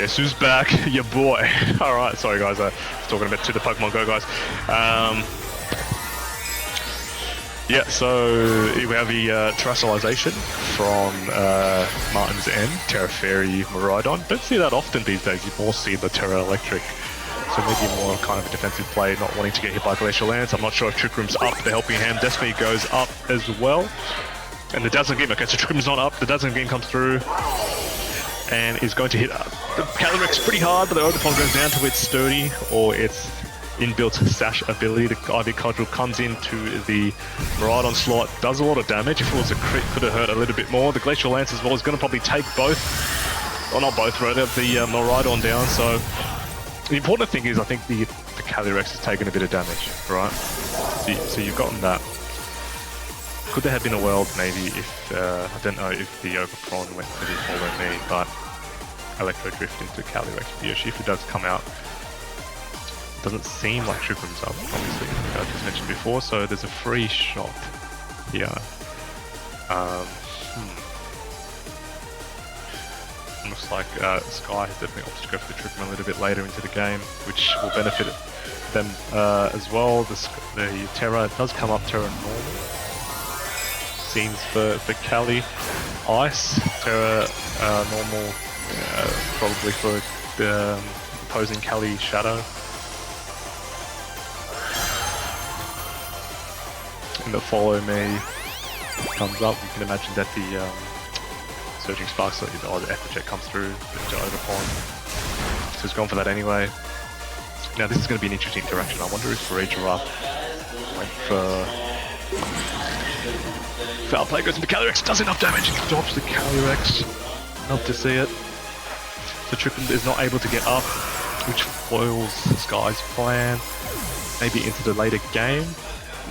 Guess who's back? Your boy. Alright, sorry guys, I was talking a bit to the Pokemon Go guys. Yeah, so we have the terrestrialization from Martin's End, Terra Fairy, Miraidon. Don't see that often these days, you more see the Terra Electric. So maybe more kind of a defensive play, not wanting to get hit by Glacial Lance. I'm not sure if Trick Room's up, the Helping Hand Destiny goes up as well. And the Dazzling Beam, okay, so Trick Room's not up, the Dazzling Beam comes through and is going to hit the Calyrex pretty hard, but the Ogerpon goes down to its sturdy or its inbuilt sash ability. The Ivy Cudgel comes into the Miraidon slot, does a lot of damage. If it was a crit, could have hurt a little bit more. The Glacial Lance as well is going to probably take both, or not both, rather, the Miraidon down, so the important thing is I think the Calyrex has taken a bit of damage, right? So you've gotten that. Could there have been a world maybe if, I don't know if the Ogerpon went for the Follow Me, but Electro Drift into Calyrex for Yoshi, if it does come out. Doesn't seem like Trick Room's up, obviously, like I just mentioned before, so there's a free shot here. Looks like Sky has definitely opted to go for the Trick Room a little bit later into the game, which will benefit them as well. The Terra does come up Terra normal. Seems for Cali. Ice, Terra normal, probably for the opposing Cali Shadow. And the Follow Me comes up. You can imagine that the Surging Sparks, or the Echo Jet comes through into Ogerpon. So he's gone for that anyway. Now this is going to be an interesting interaction. I wonder if Regirup went for Foul Play, goes into Calyrex, does enough damage, and dodge the Calyrex. Love to see it. So Trick Room is not able to get up, which foils Sky's plan. Maybe into the later game,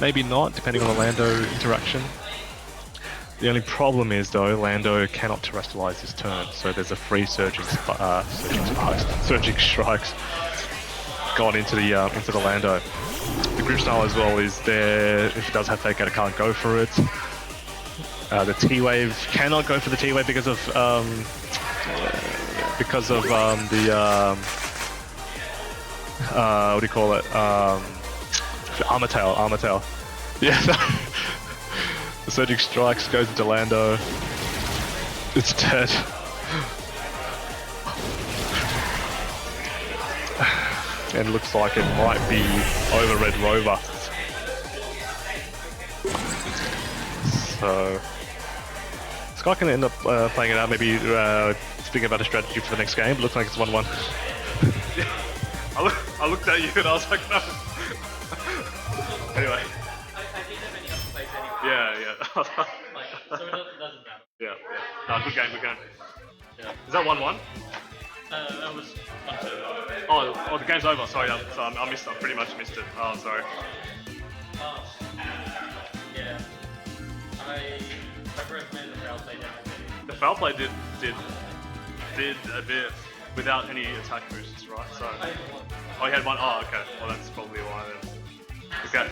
maybe not, depending on the Lando interaction. The only problem is though, Lando cannot terrestrialize this turn, so there's a free Surging Strikes gone into the Lando. The Grimmsnarl as well is there. If it does have Fake Out, it can't go for it. The T-Wave cannot go for the T-Wave because of the what do you call it? Armor Tail. Yeah. The Surging Strikes goes into Lando. It's dead. And looks like it might be over Red Rover. So Sky can end up playing it out, maybe thinking about a strategy for the next game. It looks like it's 1-1. I looked at you and I was like, no. Anyway. Yeah. So it doesn't matter. Yeah. No, good game. Yeah. Is that 1-1? That was 1-2. Oh, the game's over. Sorry, so I missed. I pretty much missed it. Oh, sorry. Yeah. I recommend the Foul Play definitely. The Foul Play did a bit without any attack boosts, right? So. Oh, you had one. Oh, okay. Well, that's probably why then. Okay.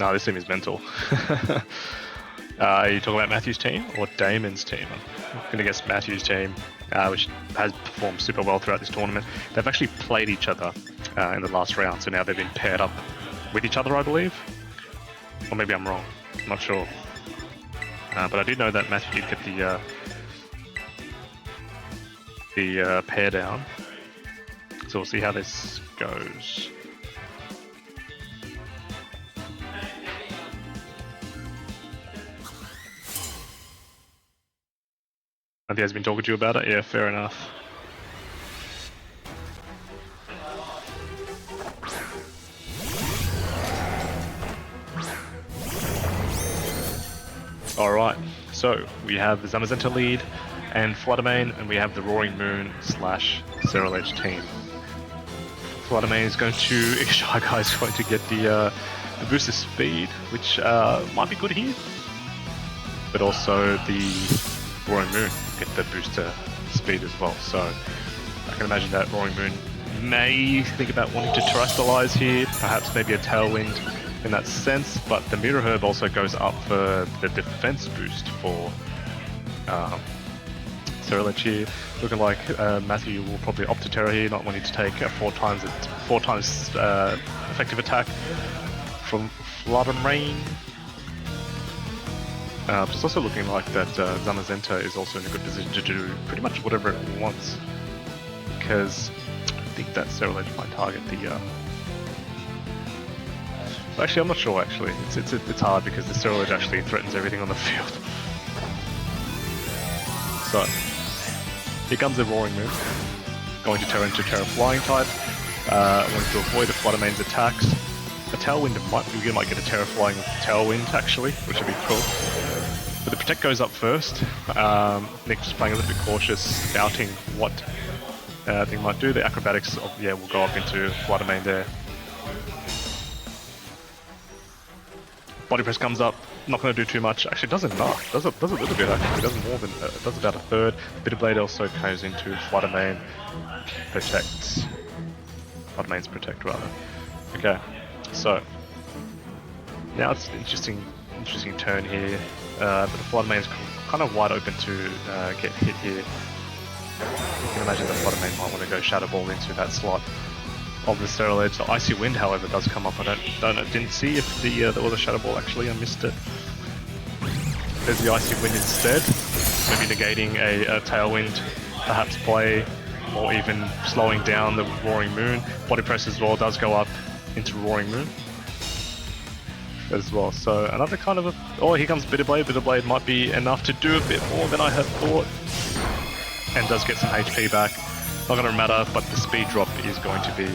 No, this team is mental. Are you talking about Matthew's team or Damon's team? I'm going to guess Matthew's team, which has performed super well throughout this tournament. They've actually played each other in the last round, so now they've been paired up with each other, I believe. Or maybe I'm wrong. I'm not sure. But I do know that Matthew did get the pair down. So we'll see how this goes. I think he's been talking to you about it? Yeah, fair enough. Alright, so we have the Zamazenta lead and Fluttermane, and we have the Roaring Moon / Cereal Edge team. Fluttermane is going to, Shy Guy is going to get the boost of speed, which might be good here. but also the Roaring Moon get the boost to speed as well. So I can imagine that Roaring Moon may think about wanting to terrestrialize here, perhaps maybe a Tailwind in that sense, but the Meteor Herb also goes up for the defense boost for Ceruledge here. Looking like Matthew will probably opt to Terra here, not wanting to take a 4 times effective attack from Flood and Rain. But it's also looking like that Zamazenta is also in a good position to do pretty much whatever it wants, because I think that Ceruledge might target the. Actually, I'm not sure. Actually, it's hard because the Ceruledge actually threatens everything on the field. So here comes the Roaring Moon, going to Terra into Terra Flying type. Wanting to avoid the Fluttermane's attacks. A Tailwind you might get a Terra Flying Tailwind actually, which would be cool. But the Protect goes up first. Nick just playing a little bit cautious, doubting what thing might do. The Acrobatics will go up into Fluttermane there. Body Press comes up, not going to do too much. Actually, does enough. Does a little bit actually. Does more than does about a third. Bitter Blade also goes into Fluttermane, protects. Fluttermane's protect rather. Okay, so now it's an interesting turn here. But the Fluttermane's kind of wide open to get hit here. You can imagine the Fluttermane might want to go Shadow Ball into that slot of the Ceruledge. The Icy Wind, however, does come up. I didn't see if there was a Shadow Ball actually. I missed it. There's the Icy Wind instead. Maybe negating a Tailwind, perhaps play, or even slowing down the Roaring Moon. Body Press as well does go up into Roaring Moon as well. So another kind of a... Oh, here comes Bitter Blade. Bitter Blade might be enough to do a bit more than I had thought. And does get some HP back. Not going to matter, but the speed drop is going to be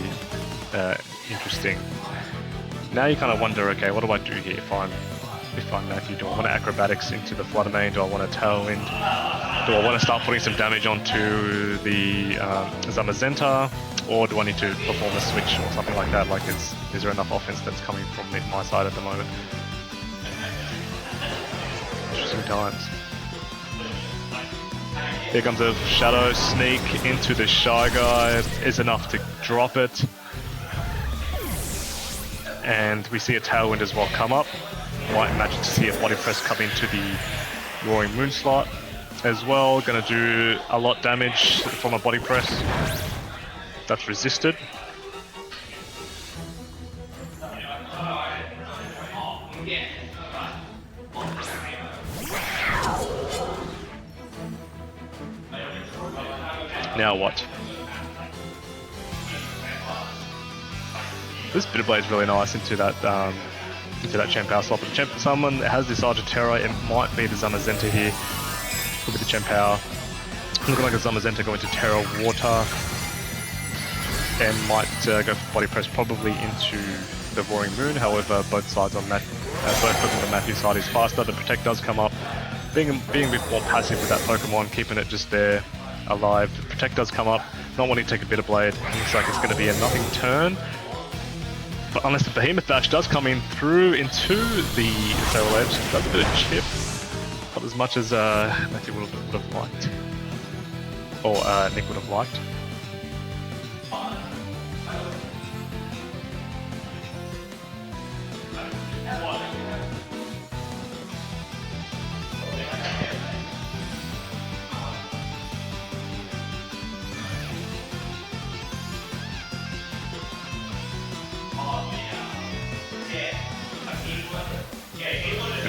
interesting. Now you kind of wonder, okay, what do I do here if I'm Matthew? Do I want to Acrobatics into the Fluttermane? Do I want to Tailwind? Do I want to start putting some damage onto the Zamazenta? Or do I need to perform a switch or something like that? Like, is there enough offense that's coming from my side at the moment? Interesting times. Here comes a Shadow Sneak into the Shy Guy. Is enough to drop it. And we see a Tailwind as well come up. Might imagine to see a Body Press come into the Roaring Moon slot as well. Gonna do a lot damage from a Body Press. That's resisted. Now what? This Bitter Blade is really nice into that Chien-Pao slot. But someone has this Argentera, it might be the Zamazenta here. Could be the Chien-Pao. Looking like a Zamazenta going to Terra Water. And might go for Body Press probably into the Roaring Moon. However, both sides on both on the Matthew side is faster. The Protect does come up. Being a bit more passive with that Pokemon, keeping it just there, alive. The Protect does come up. Not wanting to take a Bitter Blade. Looks like it's going to be a nothing turn. But unless the Behemoth Dash does come in through into the Ceruledge, does a bit of chip. Not as much as Matthew would have liked. Or Nick would have liked.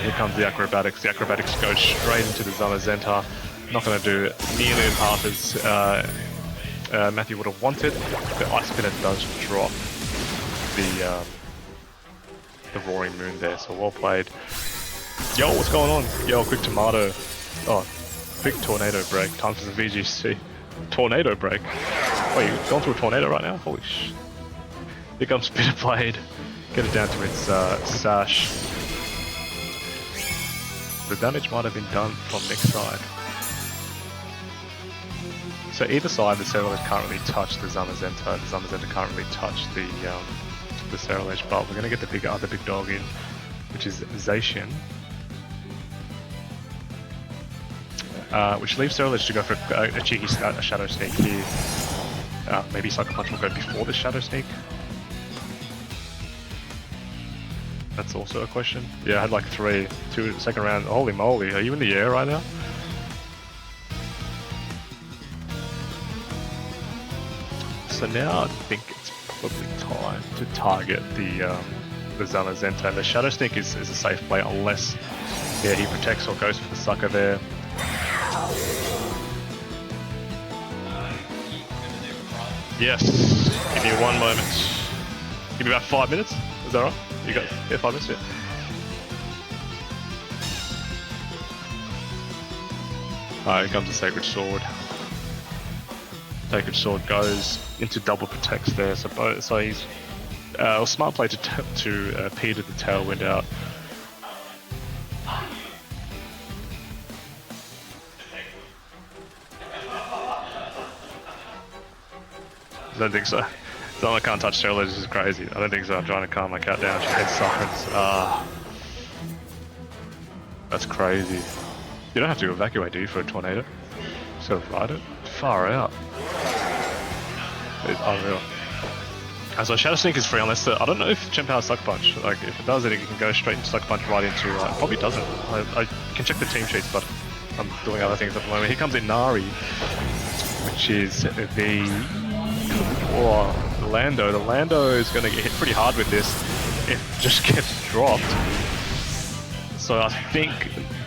Here comes the Acrobatics. The Acrobatics go straight into the Zamazenta. Not going to do nearly as half as Matthew would have wanted. The Ice Spinner does drop the Roaring Moon there, so well played. Yo, what's going on? Yo, quick tomato. Oh, big tornado break. Time for the VGC. Tornado break. Wait, you've gone through a tornado right now? Holy sh! Here comes Bitter Blade. Get it down to its sash. The damage might have been done from Nick's side. So either side, the Ceruledge can't really touch the Zamazenta. The Zamazenta can't really touch the Ceruledge, but we're going to get the other big dog in, which is Zacian. which leaves Zero Ledge to go for a cheeky Shadow Sneak here. Maybe Sucker Punch will go before the Shadow Sneak. That's also a question. Yeah, I had like 2 second round. Holy moly, are you in the air right now? So now I think it's probably time to target the Zamazenta. The Shadow Sneak is a safe play unless he protects or goes for the sucker there. Yes, give me 1 moment. Give me about 5 minutes, is that right? You got 5 minutes, yeah. Here comes the Sacred Sword. Sacred Sword goes into double protects there, so he's a smart play to peter the Tailwind out. I don't think so. I can't touch Zero Ledge, this is crazy. I don't think so. I'm trying to calm my cat down. She hates sirens. That's crazy. You don't have to evacuate, do you, for a tornado? Just gotta ride it? Far out. It's unreal. So Shadow Sneak is free unless I don't know if Chen Power Sucker Punch. Like, if it does it, can go straight into Sucker Punch right into. It probably doesn't. I can check the team sheets, but I'm doing other things at the moment. Here comes Inari, which is the Lando. The Lando is going to get hit pretty hard with this if it just gets dropped. So I think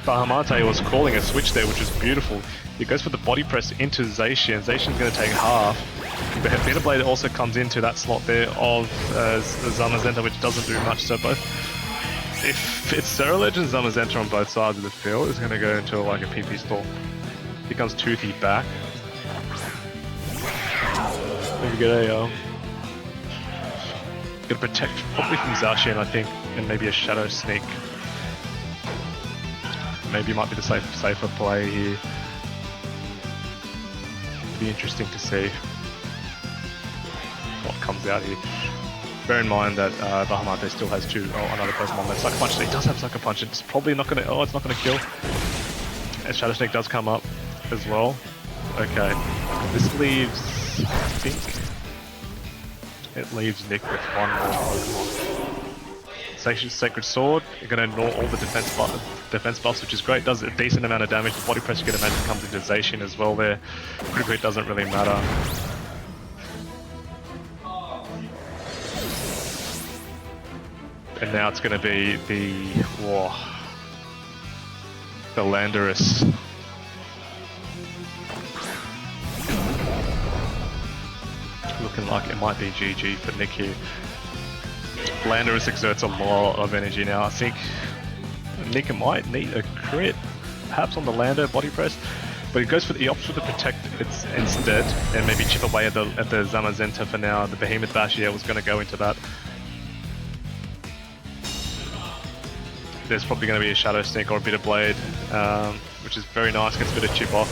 Bahamante was calling a switch there, which is beautiful. He goes for the body press into Zacian. Zacian's going to take half. The Beta Blade also comes into that slot there of Zamazenta, which doesn't do much. So both, if it's Zero Ledge and Zamazenta on both sides of the field, it's going to go into like a PP stall. Here comes Toothy back. Maybe get a gonna protect probably from Zacian, I think, and maybe a Shadow Sneak. Maybe might be the safer play here. It'll be interesting to see what comes out here. Bear in mind that Bahamante still has another Pokemon that Sucker Punch. He does have Sucker Punch. It's probably not gonna. It's not gonna kill. And Shadow Sneak does come up as well. Okay, this leaves. I think it leaves Nick with 1 more Pokemon. Sacred Sword, you're going to ignore all the defense buffs, which is great. Does a decent amount of damage. The body press, you can imagine, comes into Zacian as well there. Critical hit doesn't really matter. And now it's going to be the Landorus. Looking like it might be GG for Nick here. Landorus exerts a lot of energy now. I think Nick might need a crit, perhaps on the Lando body press, but he opts for the protect instead, and maybe chip away at the Zamazenta for now. The Behemoth Bash, was going to go into that. There's probably going to be a Shadow Sneak or a Bitter Blade, which is very nice. Gets a bit of chip off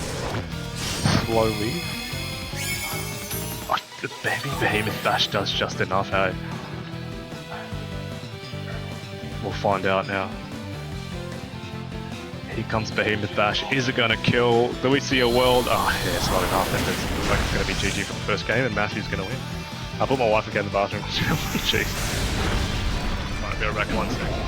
slowly. Maybe Behemoth Bash does just enough, hey? We'll find out now. Here comes Behemoth Bash. Is it going to kill? Do we see a world? Oh, yeah, it's not enough. It looks like it's going to be GG for the first game, and Matthew's going to win. I put my wife again in the bathroom. Jeez. Might be a wreck 1 second.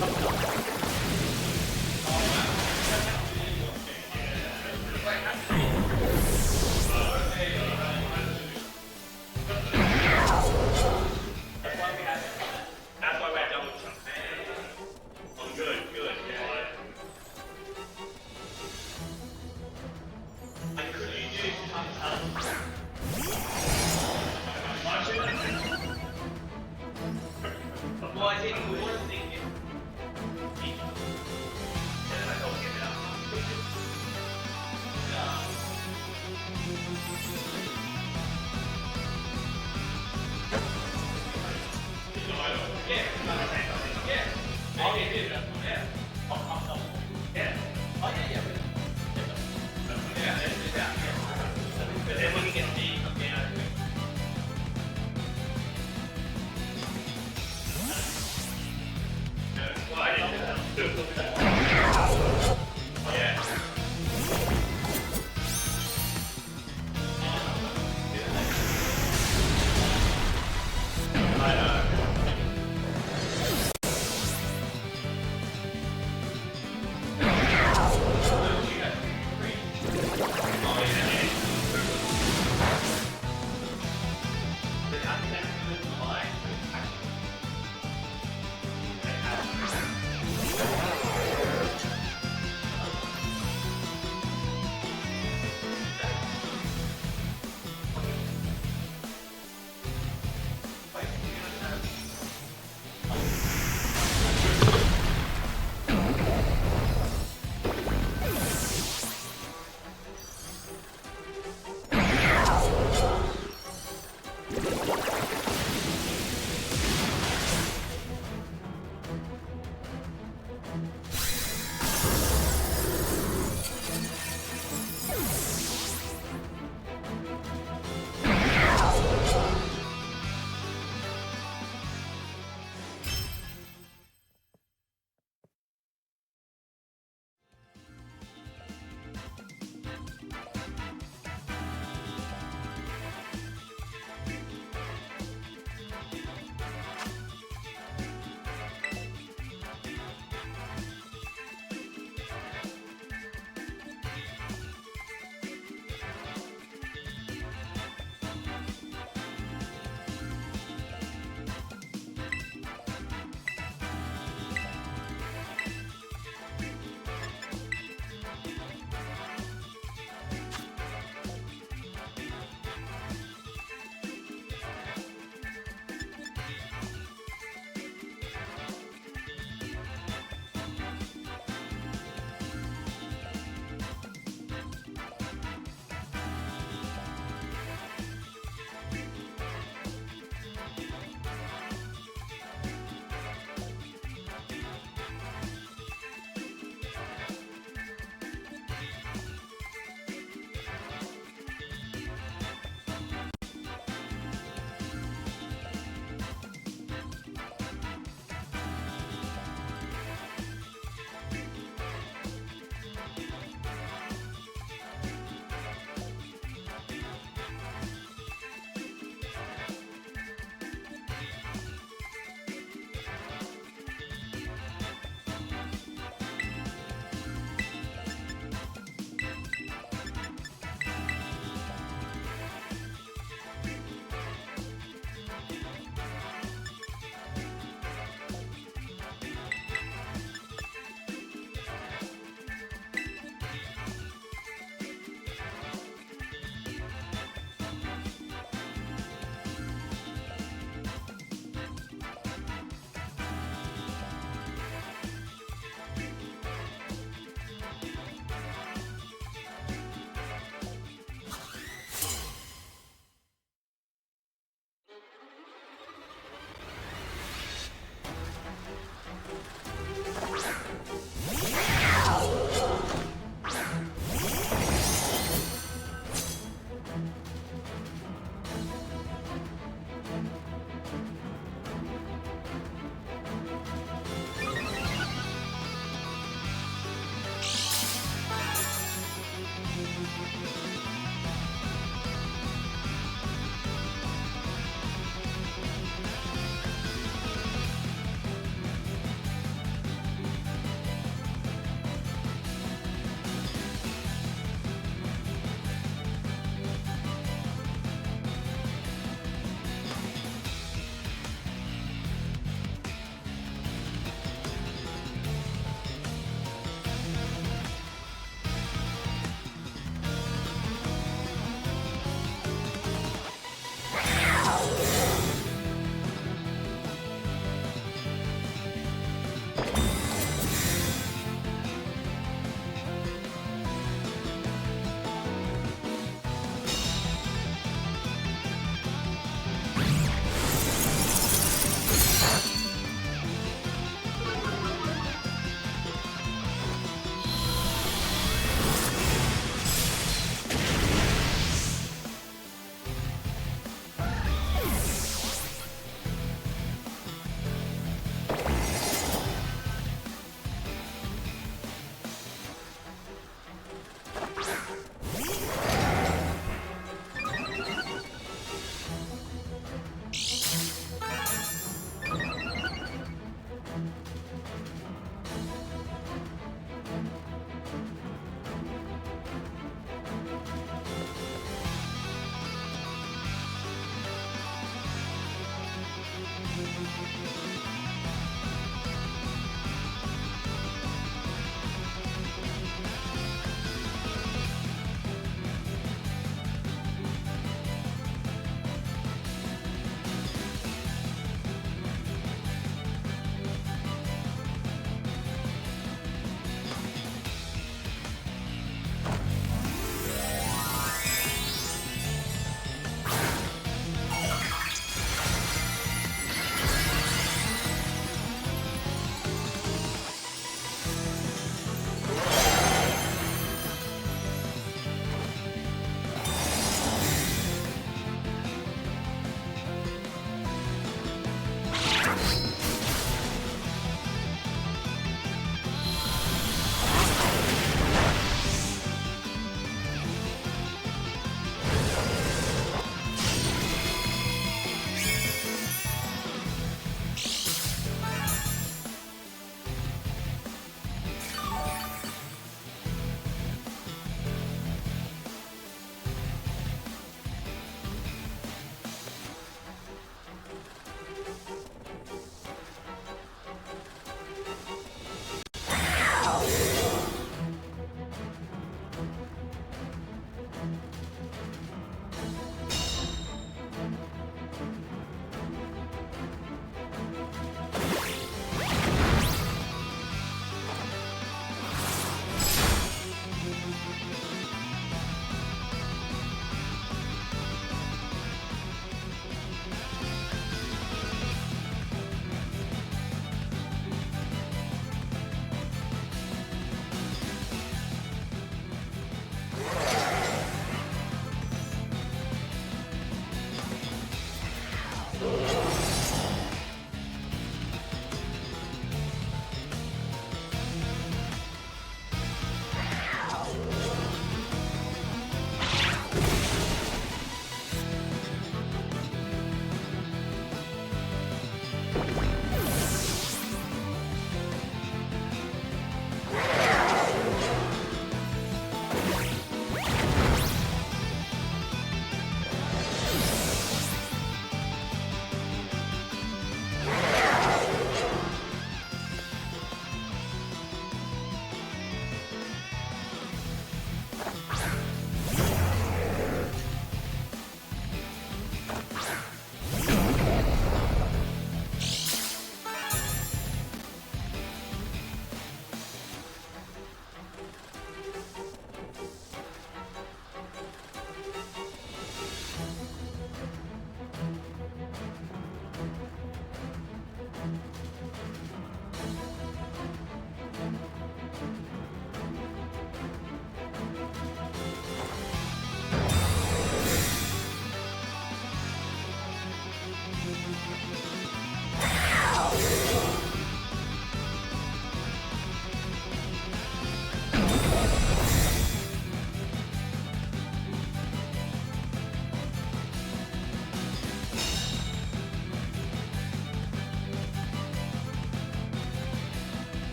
That's why we have double jump. Oh, good, good. Yeah. And could you do well, I think we were thinking. And I don't get it out.